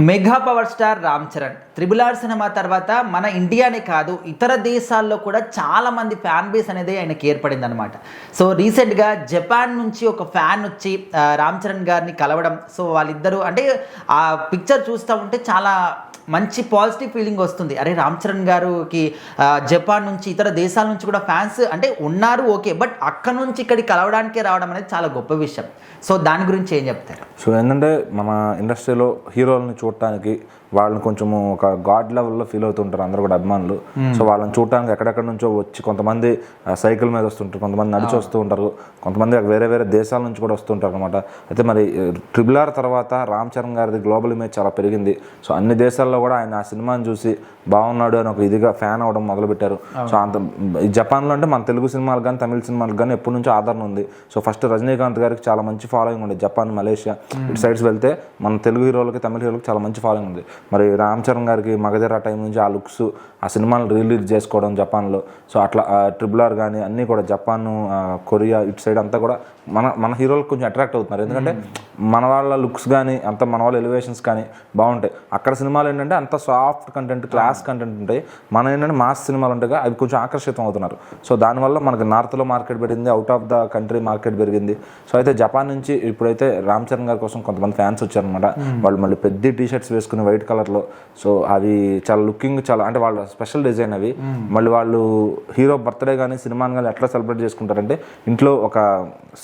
Mega power star Ram Charan triple R cinema తర్వాత మన ఇండియానే కాదు ఇతర దేశాల్లో కూడా చాలామంది ఫ్యాన్ బేస్ అనేది ఆయనకి ఏర్పడింది అనమాట. సో రీసెంట్గా జపాన్ నుంచి ఒక ఫ్యాన్ వచ్చి రామ్ చరణ్ గారిని కలవడం. సో వాళ్ళిద్దరూ అంటే ఆ పిక్చర్ చూస్తూ ఉంటే చాలా మంచి పాజిటివ్ ఫీలింగ్ వస్తుంది. అరే రామ్ చరణ్ గారికి జపాన్ నుంచి ఇతర దేశాల నుంచి కూడా ఫ్యాన్స్ అంటే ఉన్నారు, ఓకే, బట్ అక్కడ నుంచి ఇక్కడికి కలవడానికి రావడం అనేది చాలా గొప్ప విషయం. సో దాని గురించి ఏం చెప్తారు? సో ఏంటంటే మన ఇండస్ట్రీలో హీరోలను చూడటానికి వాళ్ళని కొంచెము ఒక గాడ్ లెవెల్లో ఫీల్ అవుతుంటారు అందరూ కూడా అభిమానులు. సో వాళ్ళని చూడటానికి ఎక్కడెక్కడ నుంచో వచ్చి కొంతమంది సైకిల్ మీద వస్తుంటారు, కొంతమంది నడిచి వస్తూ ఉంటారు, కొంతమంది వేరే వేరే దేశాల నుంచి కూడా వస్తుంటారు అనమాట. అయితే మరి ట్రిబుల్ ఆర్ తర్వాత రామ్ చరణ్ గారిది గ్లోబల్ ఇమేజ్ చాలా పెరిగింది. సో అన్ని దేశాల్లో కూడా ఆయన ఆ సినిమాని చూసి బాగున్నాడు అని ఒక ఇదిగా ఫ్యాన్ అవ్వడం మొదలుపెట్టారు. సో అంత జపాన్లో అంటే మన తెలుగు సినిమాలు కానీ తమిళ సినిమాలకు కానీ ఎప్పటి నుంచో ఆదరణ ఉంది. సో ఫస్ట్ రజనీకాంత్ గారికి చాలా మంచి ఫాలోయింగ్ ఉంది. జపాన్, మలేషియా ఇటు సైడ్స్ వెళ్తే మన తెలుగు హీరోలకి తమిళ హీరోలకి చాలా మంచి ఫాలోయింగ్ ఉంది. మరి రామ్ చరణ్ గారికి మగధీర టైం నుంచి ఆ లుక్స్, ఆ సినిమాలు రిలీజ్ చేసుకోవడం జపాన్లో. సో అట్లా ట్రిబుల్ ఆర్ కానీ అన్నీ కూడా జపాన్, కొరియా ఇటు సైడ్ అంతా కూడా మన హీరోలకు కొంచెం అట్రాక్ట్ అవుతున్నారు. ఎందుకంటే మన వాళ్ళ లుక్స్ కానీ అంత మన వాళ్ళ ఎలివేషన్స్ కానీ బాగుంటాయి. అక్కడ సినిమాలు ఏంటంటే అంత సాఫ్ట్ కంటెంట్, క్లాస్ కంటెంట్ ఉంటాయి. మన ఏంటంటే మాస్ సినిమాలు ఉంటాయి, అవి కొంచెం ఆకర్షితం అవుతున్నారు. సో దానివల్ల మనకి నార్త్లో మార్కెట్ పెరిగింది, out of the country market పెరిగింది. సో అయితే జపాన్ నుంచి ఇప్పుడైతే రామ్ చరణ్ గారి కోసం కొంతమంది ఫ్యాన్స్ వచ్చారనమాట. వాళ్ళు మళ్ళీ పెద్ద టీ షర్ట్స్ వేసుకుని వైట్ కలర్లో. సో అవి చాలా లుకింగ్ చాలా అంటే వాళ్ళ స్పెషల్ డిజైన్ అవి. మళ్ళీ వాళ్ళు హీరో బర్త్డే కానీ సినిమాని కానీ ఎట్లా సెలబ్రేట్ చేసుకుంటారంటే ఇంట్లో ఒక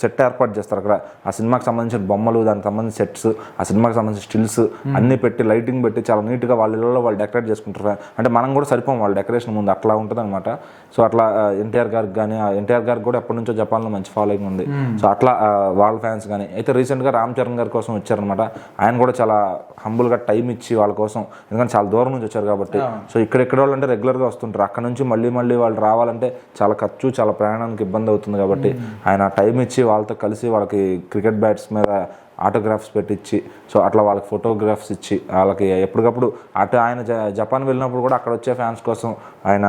సెట్ ఏర్పాటు చేస్తారు. అక్కడ ఆ సినిమాకి సంబంధించిన బొమ్మలు, దానికి సంబంధించిన సెట్స్, ఆ సినిమాకి సంబంధించిన స్టిల్స్ అన్ని పెట్టి లైటింగ్ పెట్టి చాలా నీట్గా వాళ్ళ ఇళ్ళలో వాళ్ళు డెకరేట్ చేసుకుంటారు. అంటే మనం కూడా సరిపోం వాళ్ళ డెకరేషన్ ముందు, అట్లా ఉంటుంది అనమాట. సో అట్లా ఎన్టీఆర్ గారికి కానీ, ఎన్టీఆర్ గారికి కూడా ఎప్పటి నుంచో జపాన్లో మంచి ఫాలోయింగ్ ఉంది. సో అట్లా వాళ్ళ ఫ్యాన్స్ కానీ అయితే రీసెంట్గా రామ్ చరణ్ గారి కోసం వచ్చారనమాట. ఆయన కూడా చాలా హంబుల్గా టైం ఇచ్చి వాళ్ళ కోసం, ఎందుకంటే చాలా దూరం నుంచి వచ్చారు కాబట్టి. సో ఇక్కడ వాళ్ళు అంటే రెగ్యులర్గా వస్తుంటారు. అక్కడ నుంచి మళ్ళీ వాళ్ళు రావాలంటే చాలా ఖర్చు, చాలా ప్రయాణానికి ఇబ్బంది అవుతుంది కాబట్టి ఆయన టైం ఇచ్చి వాళ్ళతో కలిసి వాళ్ళకి క్రికెట్ బ్యాట్స్ మీద ఆటోగ్రాఫ్స్ పెట్టించి, సో అట్లా వాళ్ళకి ఫోటోగ్రాఫ్స్ ఇచ్చి వాళ్ళకి ఎప్పటికప్పుడు అటు ఆయన జపాన్ వెళ్ళినప్పుడు కూడా అక్కడ వచ్చే ఫ్యాన్స్ కోసం ఆయన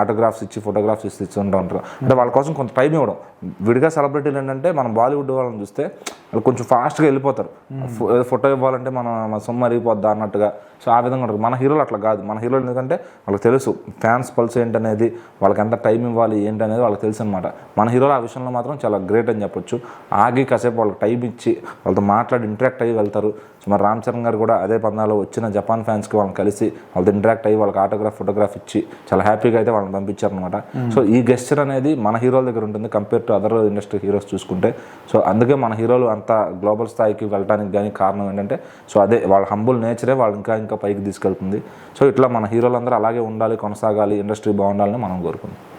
ఆటోగ్రాఫ్స్ ఇచ్చి ఫోటోగ్రాఫ్స్ ఇస్తూ ఉంటారు. అంటే వాళ్ళ కోసం కొంత టైం ఇవ్వడం. విడిగా సెలబ్రిటీలు ఏంటంటే మనం బాలీవుడ్ వాళ్ళని చూస్తే వాళ్ళు కొంచెం ఫాస్ట్గా వెళ్ళిపోతారు. ఫోటో ఇవ్వాలంటే మన సొమ్ము అరిగిపోద్దా అన్నట్టుగా. సో ఆ విధంగా ఉంటుంది. మన హీరోలు అట్లా కాదు. మన హీరోలు ఎందుకంటే వాళ్ళకి తెలుసు ఫ్యాన్స్ పల్స్ ఏంటనేది, వాళ్ళకి ఎంత టైం ఇవ్వాలి ఏంటనేది వాళ్ళకి తెలుసు అనమాట. మన హీరోలు ఆ విషయంలో మాత్రం చాలా గ్రేట్ అని చెప్పొచ్చు. ఆగి కాసేపు వాళ్ళకి టైం ఇచ్చి వాళ్ళతో మాట్లాడి ఇంటరాక్ట్ అయ్యి వెళ్తారు. సో మరి రామ్ చరణ్ గారు కూడా అదే పందాలో వచ్చిన జపాన్ ఫ్యాన్స్కి వాళ్ళని కలిసి వాళ్ళతో ఇంటరాక్ట్ అయ్యి వాళ్ళకి ఆటోగ్రాఫ్, ఫోటోగ్రాఫ్ ఇచ్చి చాలా హ్యాపీగా అయితే వాళ్ళని పంపించారనమాట. సో ఈ గెస్చర్ అనేది మన హీరోల దగ్గర ఉంటుంది compare to other industry heroes చూసుకుంటే. సో అందుకే మన హీరోలు అంత గ్లోబల్ స్థాయికి వెళ్ళడానికి కానీ కారణం ఏంటంటే సో అదే వాళ్ళ హంబుల్ నేచరే వాళ్ళు ఇంకా పైకి తీసుకెళ్తుంది. సో ఇట్లా మన హీరోలందరూ అలాగే ఉండాలి, కొనసాగాలి, ఇండస్ట్రీ బాగుండాలని మనం కోరుకుందాం.